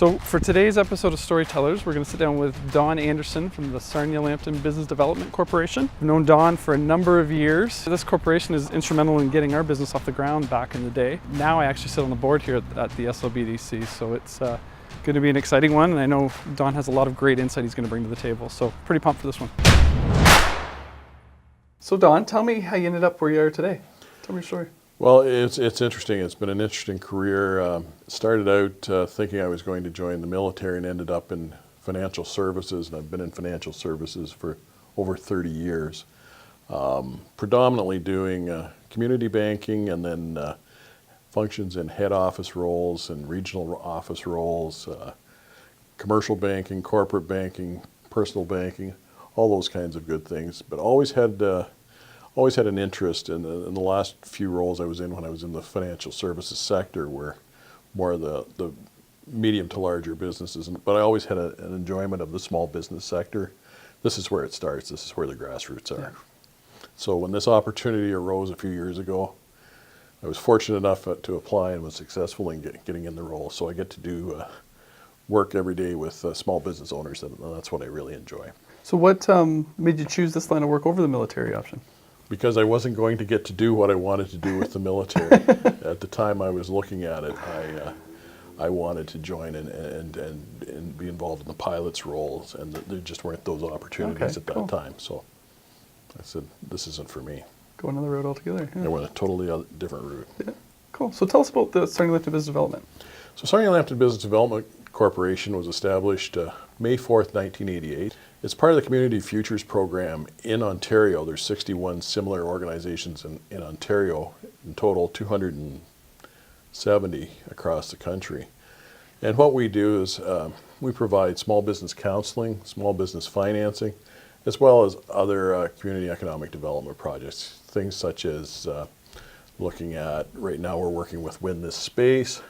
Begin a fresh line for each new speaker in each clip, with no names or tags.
So for today's episode of Storytellers, we're going to sit down with Don Anderson from the Sarnia-Lambton Business Development Corporation. I've known Don for a number of years. This corporation is instrumental in getting our business off the ground back in the day. Now I actually sit on the board here at the SLBDC, so it's going to be an exciting one, and I know Don has a lot of great insight he's going to bring to the table, so pretty pumped for this one. So Don, tell me how you ended up where you are today. Tell me your story.
Well, it's interesting. It's been an interesting career. Started out thinking I was going to join the military and ended up in financial services, and I've been in financial services for over 30 years. Predominantly doing community banking and then functions in head office roles and regional office roles, commercial banking, corporate banking, personal banking, all those kinds of good things, but always had an interest in the last few roles I was in when I was in the financial services sector were more the medium to larger businesses, but I always had an enjoyment of the small business sector. This is where it starts. This is where the grassroots are. Yeah. So when this opportunity arose a few years ago, I was fortunate enough to apply and was successful in getting in the role. So I get to do work every day with small business owners, and that's what I really enjoy.
So what made you choose this line of work over the military option?
Because I wasn't going to get to do what I wanted to do with the military. At the time I was looking at it, I wanted to join and be involved in the pilot's roles, and there just weren't those opportunities at that time. So I said, this isn't for me.
Go another route altogether. Yeah.
I went a totally different route.
Yeah. Cool. So tell us about the Sarnia-Lambton Business Development.
So Sarnia-Lambton Business Development Corporation was established May 4th, 1988. It's part of the Community Futures Program in Ontario. There's 61 similar organizations in Ontario, in total 270 across the country. And what we do is we provide small business counseling, small business financing, as well as other community economic development projects. Things such as looking at, right now we're working with Win This Space,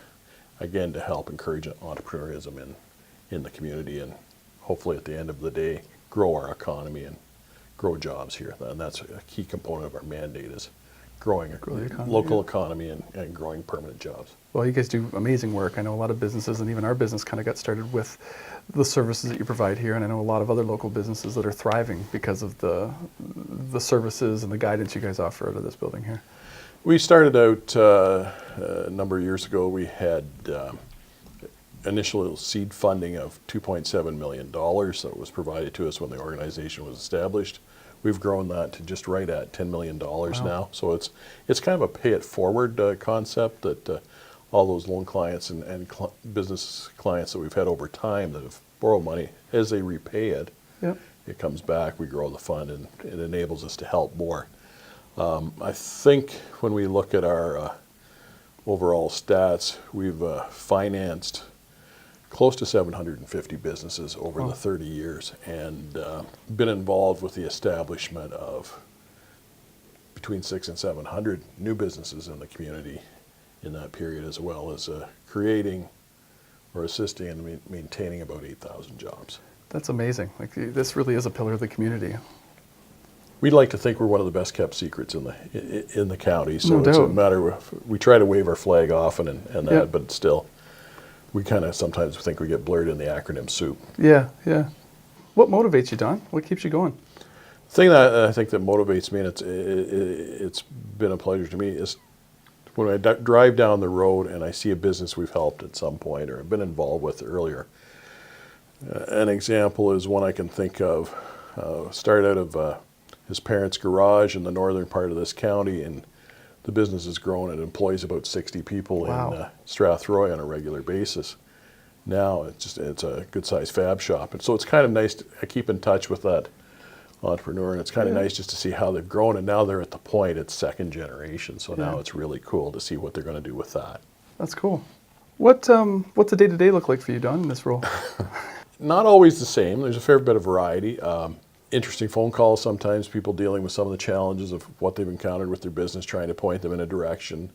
again to help encourage entrepreneurism in the community and hopefully at the end of the day grow our economy and grow jobs here. And that's a key component of our mandate is growing a local economy and growing permanent jobs.
Well, you guys do amazing work. I know a lot of businesses, and even our business kind of got started with the services that you provide here, and I know a lot of other local businesses that are thriving because of the services and the guidance you guys offer out of this building here.
We started out a number of years ago. We had initial seed funding of $2.7 million that was provided to us when the organization was established. We've grown that to just right at $10 million now. So it's kind of a pay it forward concept that all those loan clients and business clients that we've had over time that have borrowed money, as they repay it, it comes back, we grow the fund, and it enables us to help more. I think when we look at our overall stats, we've financed close to 750 businesses over the 30 years and been involved with the establishment of between 600 and 700 new businesses in the community in that period, as well as creating or assisting in maintaining about 8,000 jobs.
That's amazing. Like, this really is a pillar of the community.
We'd like to think we're one of the best kept secrets in the county, so
No
it's a
doubt.
matter of, we try to wave our flag often and that, but still, we kind of sometimes think we get blurred in the acronym soup.
Yeah, yeah. What motivates you, Don? What keeps you going?
The thing that I think that motivates me, and it's been a pleasure to me, is when I drive down the road and I see a business we've helped at some point or have been involved with earlier. An example is one I can think of. Started out of his parents' garage in the northern part of this county, and the business has grown and employs about 60 people in Strathroy on a regular basis. Now it's a good-sized fab shop, and so it's kind of nice. I keep in touch with that entrepreneur, and it's kind of nice just to see how they've grown, and now they're at the point it's second generation. So now it's really cool to see what they're going to do with that.
That's cool. What's a day-to-day look like for you, Don, in this role?
Not always the same. There's a fair bit of variety. Interesting phone calls sometimes, people dealing with some of the challenges of what they've encountered with their business, trying to point them in a direction,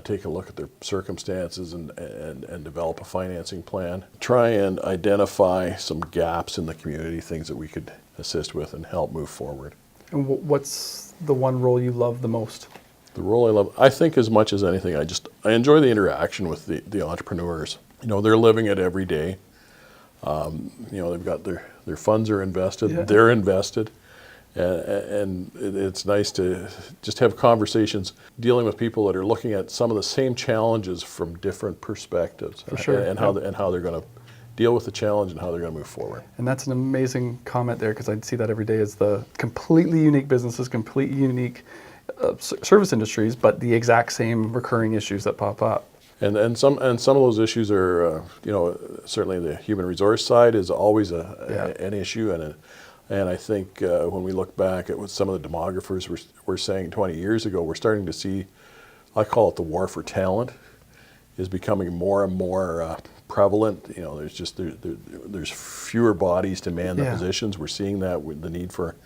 take a look at their circumstances and develop a financing plan. Try and identify some gaps in the community, things that we could assist with and help move forward.
And what's the one role you love the most?
The role I love, I think as much as anything, I enjoy the interaction with the entrepreneurs. they're living it every day. They've got their funds are invested,
Yeah.
they're invested. And it's nice to just have conversations dealing with people that are looking at some of the same challenges from different perspectives.
For sure.
And how they're going to deal with the challenge and how they're going to move forward.
And that's an amazing comment there, because I see that every day as the completely unique businesses, completely unique service industries, but the exact same recurring issues that pop up.
And some of those issues are, certainly the human resource side is always an issue, and I think when we look back at what some of the demographers were saying 20 years ago, we're starting to see, I call it the war for talent, is becoming more and more prevalent. There's fewer bodies to man the positions. We're seeing that with the need for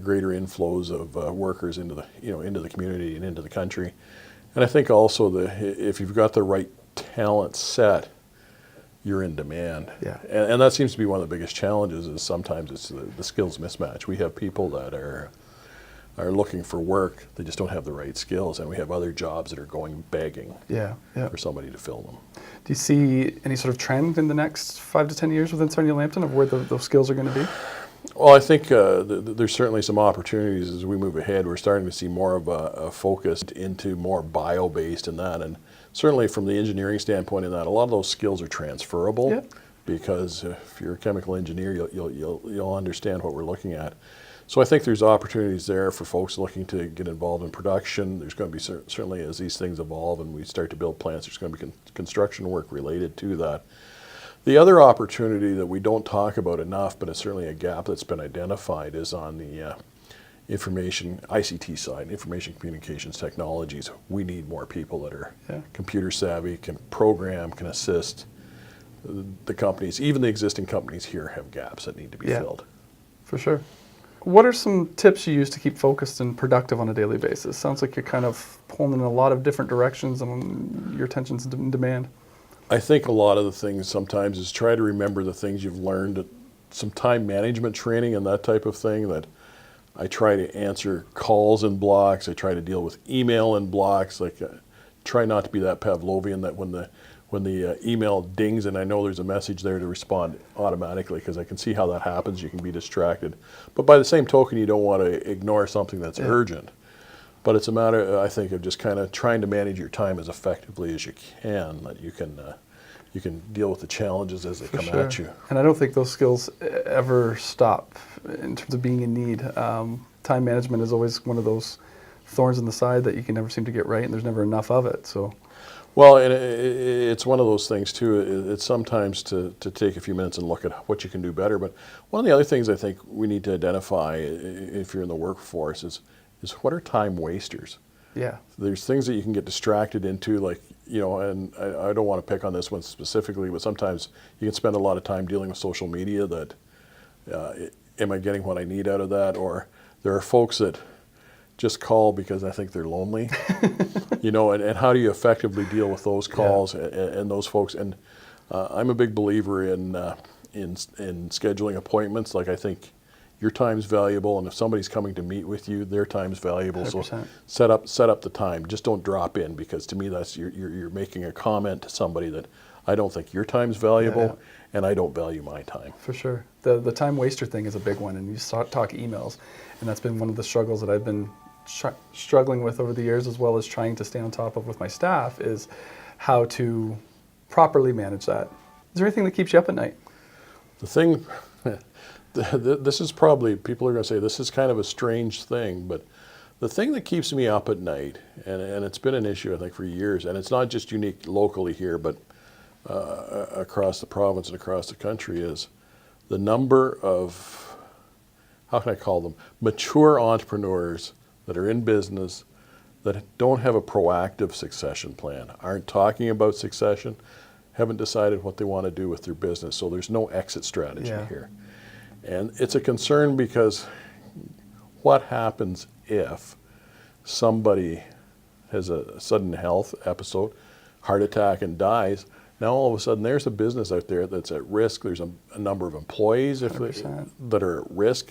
greater inflows of workers into the community and into the country. And I think also if you've got the right talent set, you're in demand.
Yeah.
And that seems to be one of the biggest challenges, is sometimes it's the skills mismatch. We have people that are looking for work, they just don't have the right skills, and we have other jobs that are going begging for somebody to fill them.
Do you see any sort of trend in the next 5 to 10 years within Sarnia-Lambton of where those skills are going to be?
Well, I think there's certainly some opportunities as we move ahead. We're starting to see more of a focus into more bio-based in that, and certainly from the engineering standpoint in that, a lot of those skills are transferable, because if you're a chemical engineer, you'll understand what we're looking at. So I think there's opportunities there for folks looking to get involved in production. There's going to be certainly, as these things evolve and we start to build plants, there's going to be construction work related to that. The other opportunity that we don't talk about enough, but it's certainly a gap that's been identified, is on the information ICT side, information communications technologies. We need more people that are computer savvy, can program, can assist. The companies, even the existing companies here, have gaps that need to be filled.
For sure. What are some tips you use to keep focused and productive on a daily basis? Sounds like you're kind of pulling in a lot of different directions and your attention's in demand.
I think a lot of the things sometimes is try to remember the things you've learned, some time management training and that type of thing. That I try to answer calls in blocks. I try to deal with email in blocks. Try not to be that Pavlovian that when the email dings and I know there's a message there, to respond automatically, because I can see how that happens. You can be distracted. But by the same token, you don't want to ignore something that's urgent. But it's a matter, I think, of just kind of trying to manage your time as effectively as you can, that you can deal with the challenges as they come at you.
And I don't think those skills ever stop in terms of being in need. Time management is always one of those thorns in the side that you can never seem to get right, and there's never enough of it. So,
well, and it's one of those things too. It's sometimes to take a few minutes and look at what you can do better. But one of the other things I think we need to identify if you're in the workforce is what are time wasters?
Yeah.
There's things that you can get distracted into, and I don't want to pick on this one specifically, but sometimes you can spend a lot of time dealing with social media that, am I getting what I need out of that? Or there are folks that just call because I think they're lonely, and how do you effectively deal with those calls and those folks? And I'm a big believer in scheduling appointments. I think your time's valuable, and if somebody's coming to meet with you, their time's valuable.
100%.
So set up the time. Just don't drop in, because to me that's you're making a comment to somebody that I don't think your time's valuable, and I don't value my time.
For sure. The time waster thing is a big one, and you talk emails, and that's been one of the struggles that I've been struggling with over the years, as well as trying to stay on top of with my staff, is how to properly manage that. Is there anything that keeps you up at night?
The thing, this is probably, people are going to say this is kind of a strange thing, but the thing that keeps me up at night, and it's been an issue I think for years, and it's not just unique locally here, but across the province and across the country, is the number of, how can I call them, mature entrepreneurs that are in business that don't have a proactive succession plan, aren't talking about succession, haven't decided what they want to do with their business, so there's no exit strategy here. And it's a concern, because what happens if somebody has a sudden health episode, heart attack, and dies? Now all of a sudden there's a business out there that's at risk. There's a number of employees that are at risk,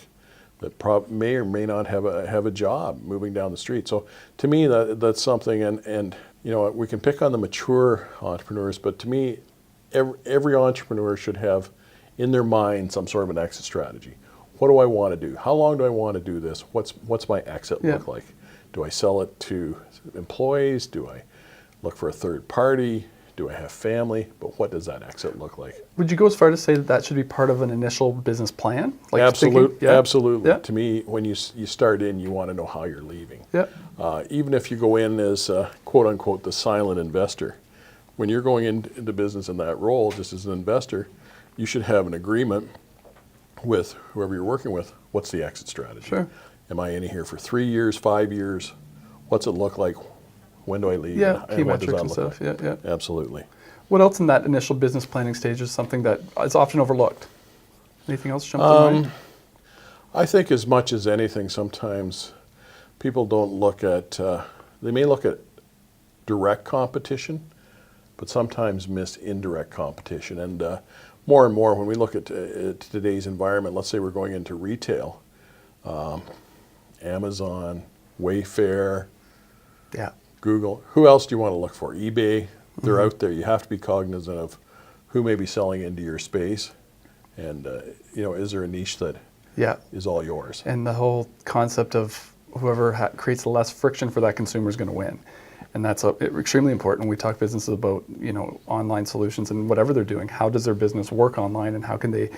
that may or may not have a job moving down the street. So to me, that's something, and we can pick on the mature entrepreneurs, but to me, every entrepreneur should have in their mind some sort of an exit strategy. What do I want to do? How long do I want to do this? What's my exit look like? Do I sell it to employees? Do I look for a third party? Do I have family? But what does that exit look like?
Would you go as far to say that that should be part of an initial business plan? Like
Absolutely. Absolutely.
Yeah.
To me, when you start in, you want to know how you're leaving.
Yeah.
Even if you go in as, quote unquote, the silent investor, when you're going into business in that role, just as an investor, you should have an agreement with whoever you're working with. What's the exit strategy?
Sure.
Am I in here for 3 years, 5 years? What's it look like? When do I leave?
Yeah,
and
key
what does
metrics
that
and
look
stuff.
like?
Yeah, yeah.
Absolutely.
What else in that initial business planning stage is something that is often overlooked? Anything else jump to mind?
I think as much as anything, sometimes people don't look at, they may look at direct competition, but sometimes miss indirect competition. And more when we look at today's environment, let's say we're going into retail, Amazon, Wayfair,
Yeah.
Google. Who else do you want to look for? eBay. They're out there. You have to be cognizant of who may be selling into your space, and is there a niche that is all yours?
And the whole concept of whoever creates the less friction for that consumer is going to win. And that's extremely important when we talk businesses about online solutions and whatever they're doing. How does their business work online, and how can they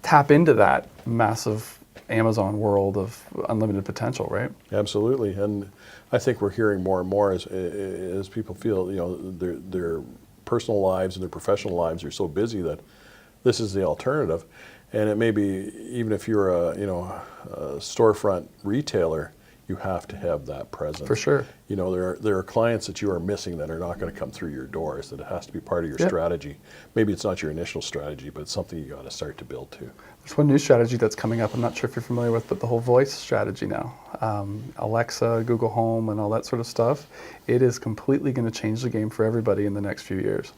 tap into that massive Amazon world of unlimited potential, right?
Absolutely, and I think we're hearing more and more as people feel their personal lives and their professional lives are so busy that this is the alternative. And it may be, even if you're a storefront retailer, you have to have that presence.
For sure.
There are clients that you are missing that are not going to come through your doors, that it has to be part of your strategy. Maybe it's not your initial strategy, but it's something you got to start to build to.
There's one new strategy that's coming up, I'm not sure if you're familiar with, but the whole voice strategy now. Alexa, Google Home, and all that sort of stuff. It is completely going to change the game for everybody in the next few years.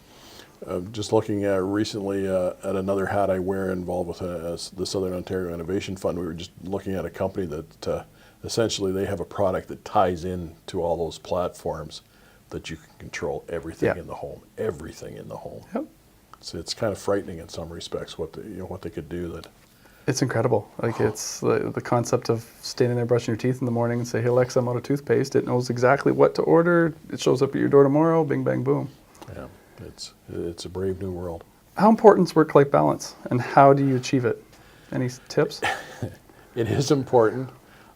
Just looking at recently at another hat I wear involved with the Southern Ontario Innovation Fund, we were just looking at a company that essentially they have a product that ties in to all those platforms that you can control everything in the home, everything in the home.
Yep.
So it's kind of frightening in some respects what they could do.
It's incredible. Like it's the concept of standing there brushing your teeth in the morning and say, "Hey Alexa, I'm out of toothpaste." It knows exactly what to order. It shows up at your door tomorrow. Bing, bang, boom.
Yeah, it's a brave new world.
How important is work-life balance, and how do you achieve it? Any tips?
It is important.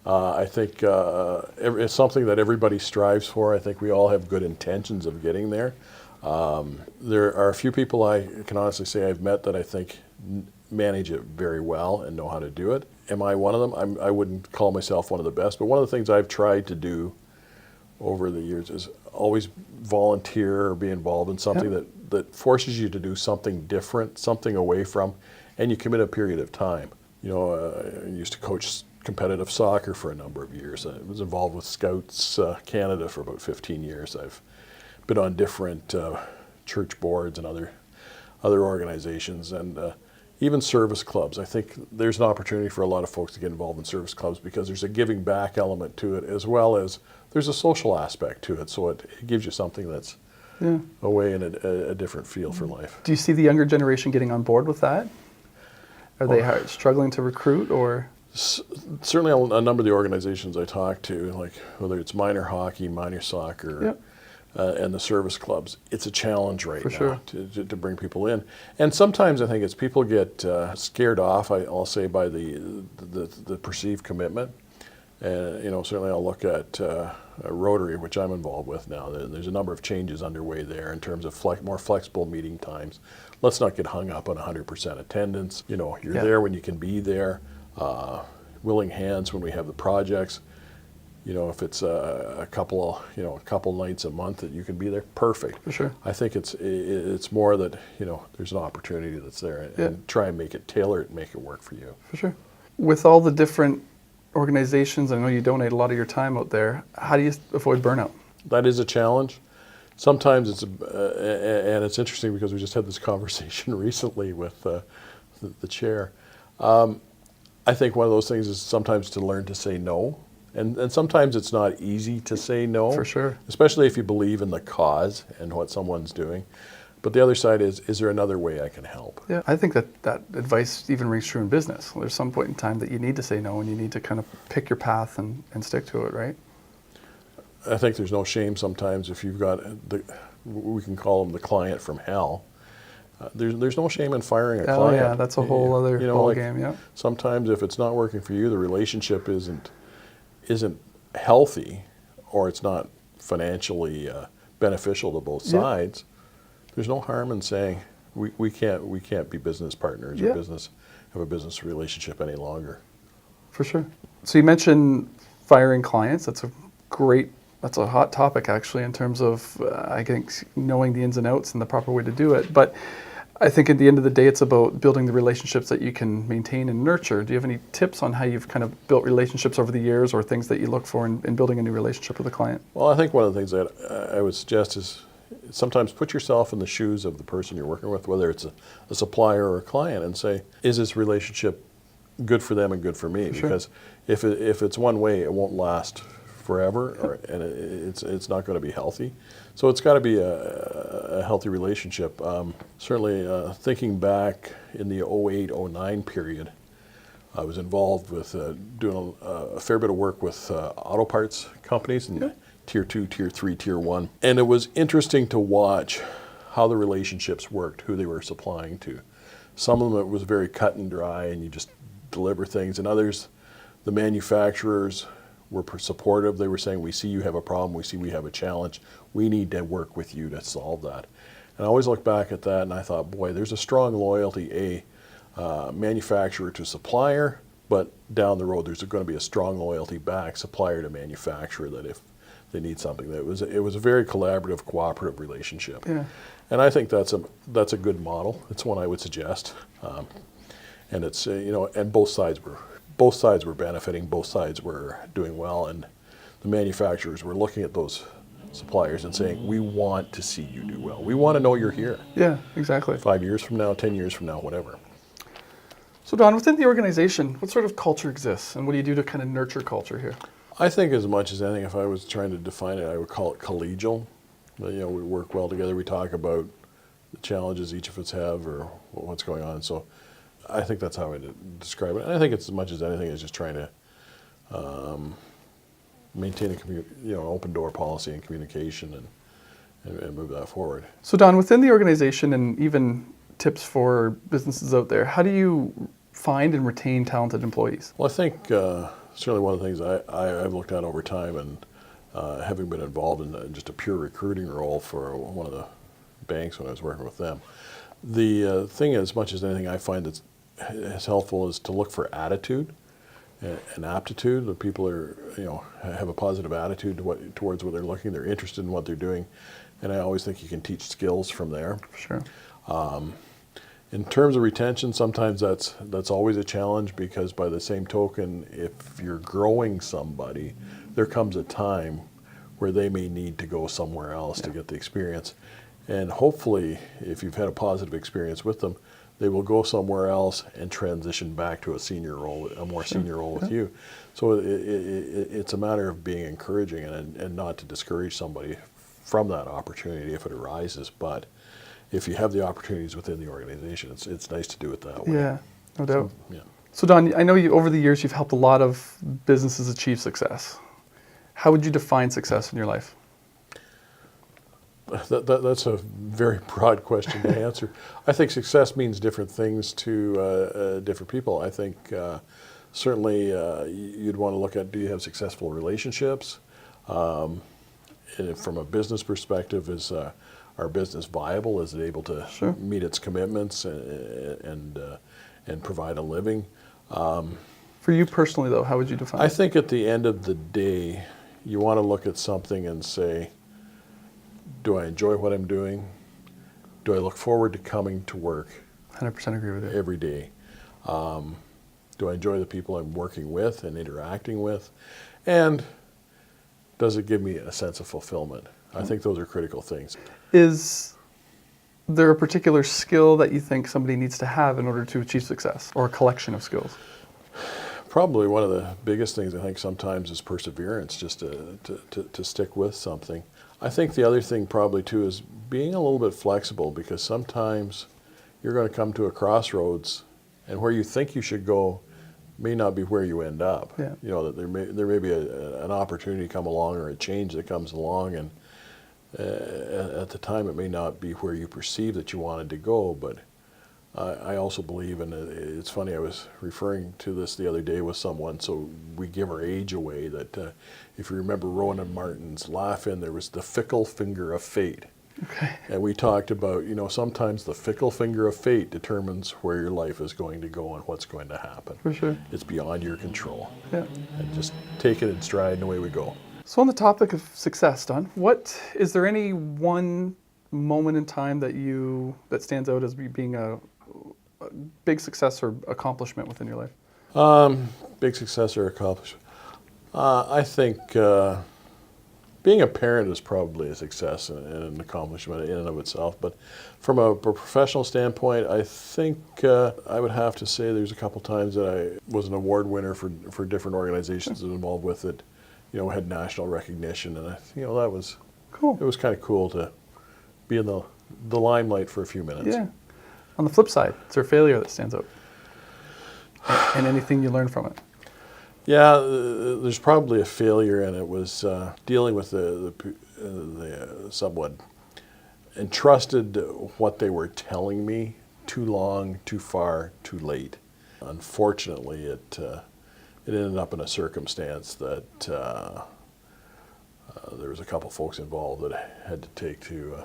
I think it's something that everybody strives for. I think we all have good intentions of getting there. There are a few people I can honestly say I've met that I think manage it very well and know how to do it. Am I one of them? I wouldn't call myself one of the best, but one of the things I've tried to do over the years is always volunteer or be involved in something that forces you to do something different, something away from, and you commit a period of time. I used to coach competitive soccer for a number of years. I was involved with Scouts Canada for about 15 years. I've been on different church boards and other organizations, and even service clubs. I think there's an opportunity for a lot of folks to get involved in service clubs because there's a giving back element to it, as well as there's a social aspect to it. So it gives you something that's away in a different feel for life.
Do you see the younger generation getting on board with that? Are they struggling to recruit, or?
Certainly a number of the organizations I talk to, like whether it's minor hockey, minor soccer, and the service clubs, it's a challenge right now to bring people in. And sometimes I think it's people get scared off, I'll say, by the perceived commitment. And certainly I'll look at Rotary, which I'm involved with now. There's a number of changes underway there in terms of more flexible meeting times. Let's not get hung up on 100% attendance. You're there when you can be there. Willing hands when we have the projects. If it's a couple nights a month that you can be there, perfect.
For sure.
I think it's more that there's an opportunity that's there, and try and make it tailor it and make it work for you.
For sure. With all the different organizations, I know you donate a lot of your time out there. How do you avoid burnout? That
is a challenge. Sometimes and it's interesting because we just had this conversation recently with the chair. I think one of those things is sometimes to learn to say no. And sometimes it's not easy to say no.
For sure.
Especially if you believe in the cause and what someone's doing. But the other side is there another way I can help?
Yeah, I think that advice even rings true in business. There's some point in time that you need to say no, and you need to kind of pick your path and stick to it, right?
I think there's no shame sometimes if you've got we can call them the client from hell. There's no shame in firing a client.
Oh yeah, that's a whole other ball game. Yeah.
Sometimes if it's not working for you, the relationship isn't healthy, or it's not financially beneficial to both sides. There's no harm in saying we can't be business partners or have a business relationship any longer.
For sure. So you mentioned firing clients. That's a hot topic actually in terms of I think knowing the ins and outs and the proper way to do it. But I think at the end of the day, it's about building the relationships that you can maintain and nurture. Do you have any tips on how you've kind of built relationships over the years, or things that you look for in building a new relationship with a client?
Well, I think one of the things that I would suggest is sometimes put yourself in the shoes of the person you're working with, whether it's a supplier or a client, and say, is this relationship good for them and good for me?
Sure.
Because if it's one way, it won't last forever, and it's not going to be healthy. So it's got to be a healthy relationship. Certainly, thinking back in the 08-09 period, I was involved with doing a fair bit of work with auto parts companies in Tier 2, Tier 3, Tier 1. And it was interesting to watch how the relationships worked, who they were supplying to. Some of them it was very cut and dry, and you just deliver things. And others, the manufacturers were supportive. They were saying, we see you have a problem, we see we have a challenge, we need to work with you to solve that. And I always look back at that and I thought, boy, there's a strong loyalty, manufacturer to supplier, but down the road there's going to be a strong loyalty back, supplier to manufacturer, that if they need something, it was a very collaborative, cooperative relationship. Yeah. And I think that's a good model. It's one I would suggest. And it's and both sides were benefiting, both sides were doing well, and the manufacturers were looking at those suppliers and saying, we want to see you do well. We want to know you're here.
Yeah, exactly.
5 years from now, 10 years from now, whatever.
So Don, within the organization, what sort of culture exists, and what do you do to kind of nurture culture here?
I think as much as anything, if I was trying to define it, I would call it collegial. We work well together. We talk about the challenges each of us have or what's going on. So I think that's how I describe it. And I think it's as much as anything is just trying to maintain an open door policy and communication and move that forward.
So Don, within the organization, and even tips for businesses out there, how do you find and retain talented employees?
Well, I think certainly one of the things I've looked at over time, and having been involved in just a pure recruiting role for one of the banks when I was working with them, the thing, as much as anything I find that's as helpful, is to look for attitude and aptitude. The people have a positive attitude towards what they're looking. They're interested in what they're doing, and I always think you can teach skills from there.
Sure.
In terms of retention, sometimes that's always a challenge, because by the same token, if you're growing somebody, there comes a time where they may need to go somewhere else to get the experience. And hopefully, if you've had a positive experience with them, they will go somewhere else and transition back to a senior role, a more senior role with you. So it's a matter of being encouraging and not to discourage somebody from that opportunity if it arises. But if you have the opportunities within the organization, it's nice to do it that way.
Yeah, no doubt. So Don, I know over the years you've helped a lot of businesses achieve success. How would you define success in your life?
That's a very broad question to answer. I think success means different things to different people. I think certainly you'd want to look at, do you have successful relationships? And from a business perspective, is our business viable? Is it able to meet its commitments and provide a living?
For you personally, though, how would you define it?
I think at the end of the day, you want to look at something and say, do I enjoy what I'm doing? Do I look forward to coming to work?
100% agree with you.
Every day. Do I enjoy the people I'm working with and interacting with? And does it give me a sense of fulfillment? I think those are critical things.
Is there a particular skill that you think somebody needs to have in order to achieve success, or a collection of skills?
Probably one of the biggest things I think sometimes is perseverance, just to stick with something. I think the other thing probably too is being a little bit flexible, because sometimes you're going to come to a crossroads, and where you think you should go may not be where you end up.
Yeah.
You know, that there may be an opportunity come along, or a change that comes along, and at the time it may not be where you perceive that you wanted to go. But I also believe, and it's funny, I was referring to this the other day with someone, so we give our age away, that if you remember Rowan and Martin's laugh in, there was the fickle finger of fate.
Okay.
And we talked about, you know, sometimes the fickle finger of fate determines where your life is going to go and what's going to happen.
For sure.
It's beyond your control.
Yeah.
And just take it in stride, and away we go.
So on the topic of success, Don, is there any one moment in time that stands out as being a big success or accomplishment within your life?
Big success or accomplishment. I think being a parent is probably a success and an accomplishment in and of itself. But from a professional standpoint, I think I would have to say there's a couple times that I was an award winner for different organizations that involved with it. You know, had national recognition, and that was
cool.
It was kind of cool to be in the limelight for a few minutes.
Yeah. On the flip side, is there a failure that stands out? And anything you learned from it?
Yeah, there's probably a failure, and it was dealing with the someone entrusted what they were telling me too long, too far, too late. Unfortunately, it ended up in a circumstance that there was a couple folks involved that I had to take to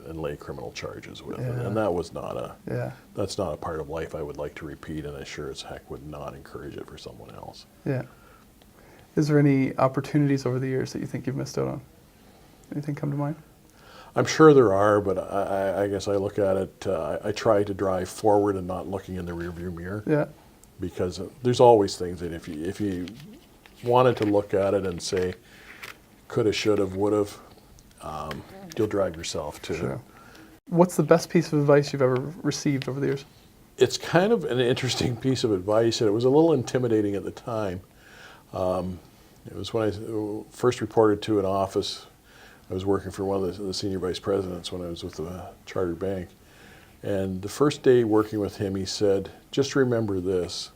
and lay criminal charges with, and that was that's not a part of life I would like to repeat, and I sure as heck would not encourage it for someone else.
Yeah. Is there any opportunities over the years that you think you've missed out on? Anything come to mind?
I'm sure there are, but I guess I look at it, I try to drive forward and not looking in the rearview mirror.
Yeah.
Because there's always things that if you wanted to look at it and say, coulda, shoulda, woulda, you'll drive yourself to.
Sure. What's the best piece of advice you've ever received over the years?
It's kind of an interesting piece of advice, and it was a little intimidating at the time. It was when I first reported to an office. I was working for one of the senior vice presidents when I was with the chartered bank. And the first day working with him, he said, just remember this,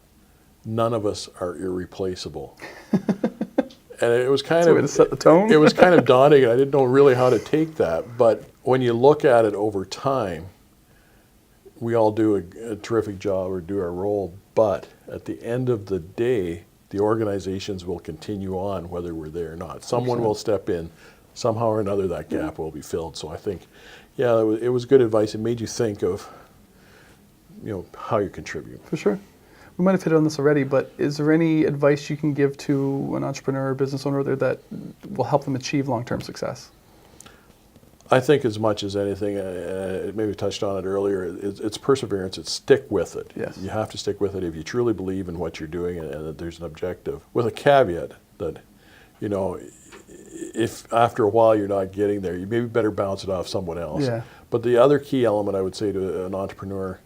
none of us are irreplaceable. And it was kind of,
way to set the tone.
It was kind of daunting, and I didn't know really how to take that. But when you look at it over time, we all do a terrific job or do our role. But at the end of the day, the organizations will continue on whether we're there or not. Someone will step in. Somehow or another, that gap will be filled. So I think, yeah, it was good advice. It made you think of, how you contribute.
For sure. We might have hit on this already, but is there any advice you can give to an entrepreneur or business owner there that will help them achieve long-term success?
I think as much as anything, maybe touched on it earlier, it's perseverance. It's stick with it.
Yes.
You have to stick with it if you truly believe in what you're doing and that there's an objective. With a caveat that, if after a while you're not getting there, you maybe better bounce it off someone else.
Yeah.
But the other key element I would say to an entrepreneur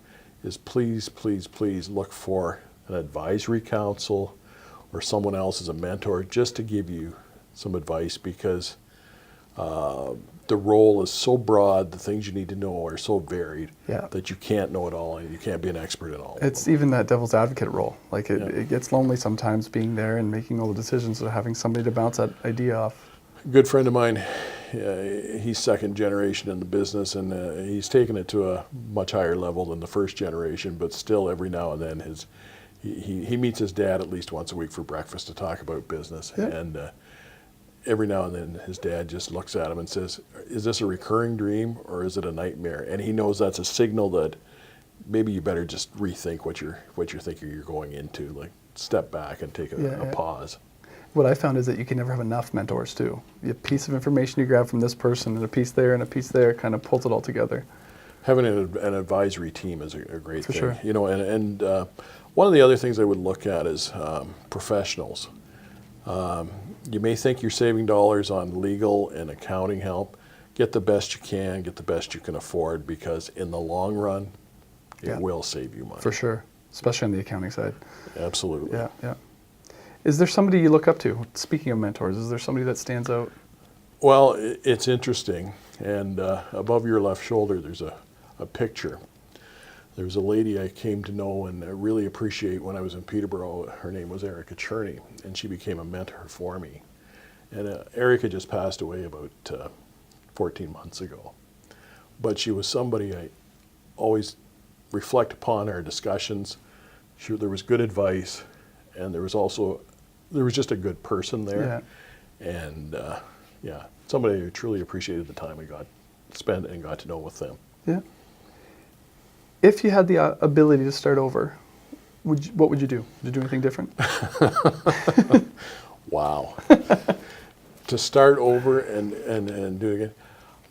is please, please, please look for an advisory council or someone else as a mentor just to give you some advice, because the role is so broad, the things you need to know are so varied that you can't know it all and you can't be an expert in all.
It's even that devil's advocate role. Like it gets lonely sometimes being there and making all the decisions, or having somebody to bounce that idea off.
A good friend of mine, he's second generation in the business, and he's taken it to a much higher level than the first generation, but still every now and then he meets his dad at least once a week for breakfast to talk about business.
Yeah.
And every now and then his dad just looks at him and says, is this a recurring dream or is it a nightmare? And he knows that's a signal that maybe you better just rethink what you're thinking you're going into. Like, step back and take a pause.
What I found is that you can never have enough mentors too. A piece of information you grab from this person and a piece there and a piece there kind of pulls it all together.
Having an advisory team is a great thing.
Sure.
And one of the other things I would look at is professionals. You may think you're saving dollars on legal and accounting help. Get the best you can, get the best you can afford, because in the long run, it will save you money.
For sure, especially on the accounting side.
Absolutely.
Yeah. Is there somebody you look up to? Speaking of mentors, is there somebody that stands out?
Well, it's interesting, and above your left shoulder there's a picture. There was a lady I came to know and really appreciate when I was in Peterborough. Her name was Erica Cherney, and she became a mentor for me. And Erica just passed away about 14 months ago. But she was somebody I always reflect upon our discussions. There was good advice, and there was just a good person there. Yeah. And somebody I truly appreciated the time I got spent and got to know with them.
Yeah. If you had the ability to start over, what would you do? Would you do anything different?
Wow. To start over and do it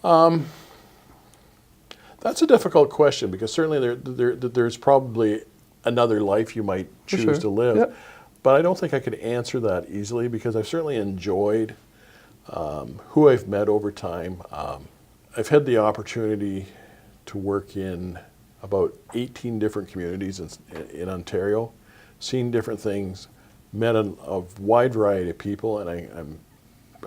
again. That's a difficult question, because certainly there's probably another life you might choose to live. Yep. But I don't think I could answer that easily, because I've certainly enjoyed who I've met over time. I've had the opportunity to work in about 18 different communities in Ontario, seen different things, met a wide variety of people, and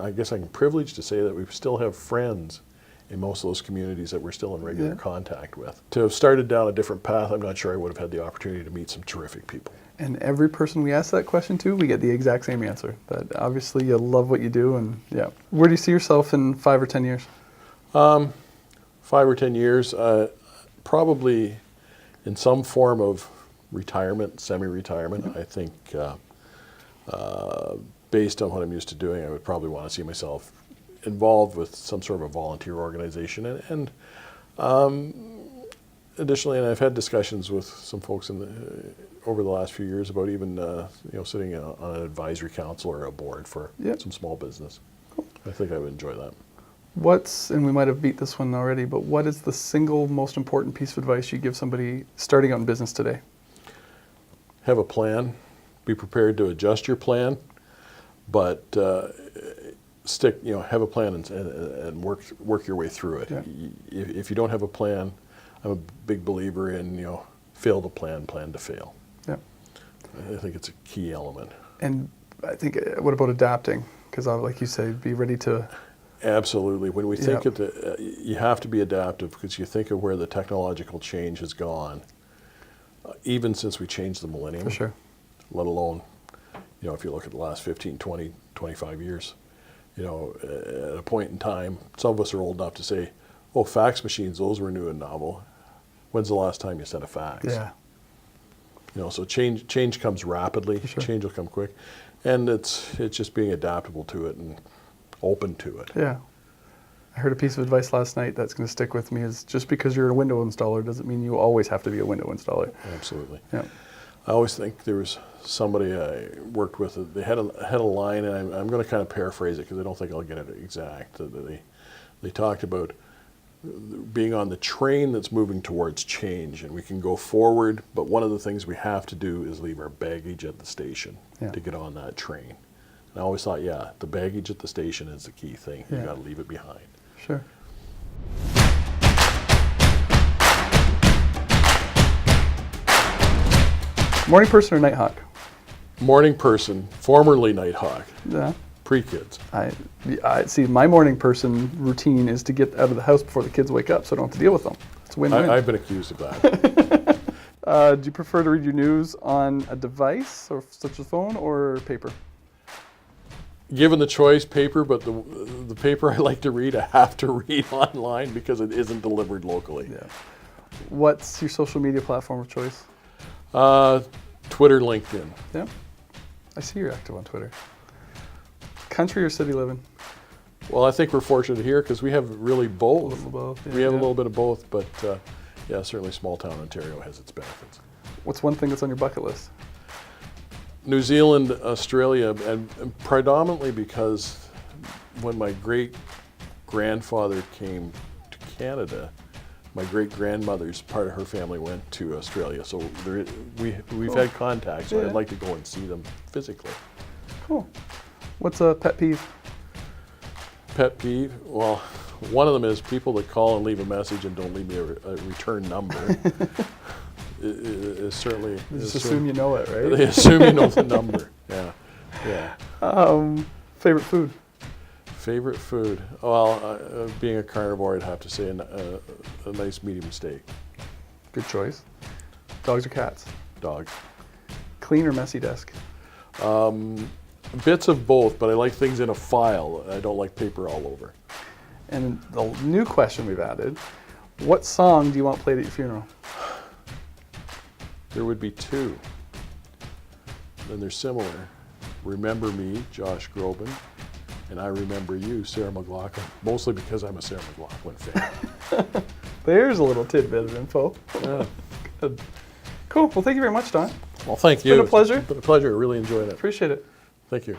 I guess I'm privileged to say that we still have friends in most of those communities that we're still in regular contact with. To have started down a different path, I'm not sure I would have had the opportunity to meet some terrific people.
And every person we ask that question to, we get the exact same answer. That obviously you love what you do, and yeah. Where do you see yourself in 5 or 10 years? 5
or 10 years, probably in some form of retirement, semi-retirement. Mm-hmm. I think based on what I'm used to doing, I would probably want to see myself involved with some sort of a volunteer organization. And additionally, and I've had discussions with some folks over the last few years about even sitting on an advisory council or a board for some small business. Cool. I think I would enjoy that.
And we might have beat this one already, but what is the single most important piece of advice you give somebody starting out in business today?
Have a plan. Be prepared to adjust your plan, but have a plan and work your way through it. Yeah. If you don't have a plan, I'm a big believer in fail to plan to fail. Yeah, I think it's a key element.
And I think, what about adapting? Because like you say, be ready to.
Absolutely. When we think of you have to be adaptive, because you think of where the technological change has gone, even since we changed the millennium.
For sure.
Let alone, if you look at the last 15, 20, 25 years, at a point in time, some of us are old enough to say, oh, fax machines, those were new and novel. When's the last time you sent a fax?
Yeah.
So change comes rapidly.
Sure.
Change will come quick. And it's just being adaptable to it and open to it.
Yeah. I heard a piece of advice last night that's going to stick with me, is just because you're a window installer doesn't mean you always have to be a window installer. Absolutely. Yeah.
I always think there was somebody I worked with, they had a line, and I'm going to kind of paraphrase it because I don't think I'll get it exact. They talked about being on the train that's moving towards change, and we can go forward, but one of the things we have to do is leave our baggage at the station to get on that train. And I always thought, the baggage at the station is the key thing. You got to leave it behind.
Sure. Morning person or night hawk?
Morning person, formerly night hawk.
Yeah.
Pre-kids.
I see. My morning person routine is to get out of the house before the kids wake up, so I don't have to deal with them. It's a win-win.
I've been accused of that.
Do you prefer to read your news on a device, or such as a phone, or paper?
Given the choice, paper, but the paper I like to read, I have to read online because it isn't delivered locally.
Yeah. What's your social media platform of choice?
Twitter, LinkedIn.
Yeah. I see you're active on Twitter. Country or city living?
Well, I think we're fortunate here because we have really both.
A little of both. Yeah,
we have a little bit of both, but certainly small town Ontario has its benefits.
What's one thing that's on your bucket list?
New Zealand, Australia, and predominantly because when my great-grandfather came to Canada, my great-grandmother's part of her family went to Australia. So we've had contact, so I'd like to go and see them physically.
Cool. What's a pet peeve?
Pet peeve? Well, one of them is people that call and leave a message and don't leave me a return number. Certainly.
Just assume you know it, right?
They assume you know the number. Yeah.
Favorite food?
Favorite food? Well, being a carnivore, I'd have to say a nice medium steak.
Good choice. Dogs or cats?
Dog.
Clean or messy desk?
Bits of both, but I like things in a file. I don't like paper all over.
And the new question we've added, what song do you want played at your funeral?
There would be two. And they're similar. Remember Me, Josh Groban, and I Remember You, Sarah McLachlan, mostly because I'm a Sarah McLachlan fan.
There's a little tidbit of info.
Yeah.
Good. Cool. Well, thank you very much, Don.
Well, thank you.
It's been a pleasure.
It's been a pleasure. I really enjoyed it.
Appreciate it.
Thank you.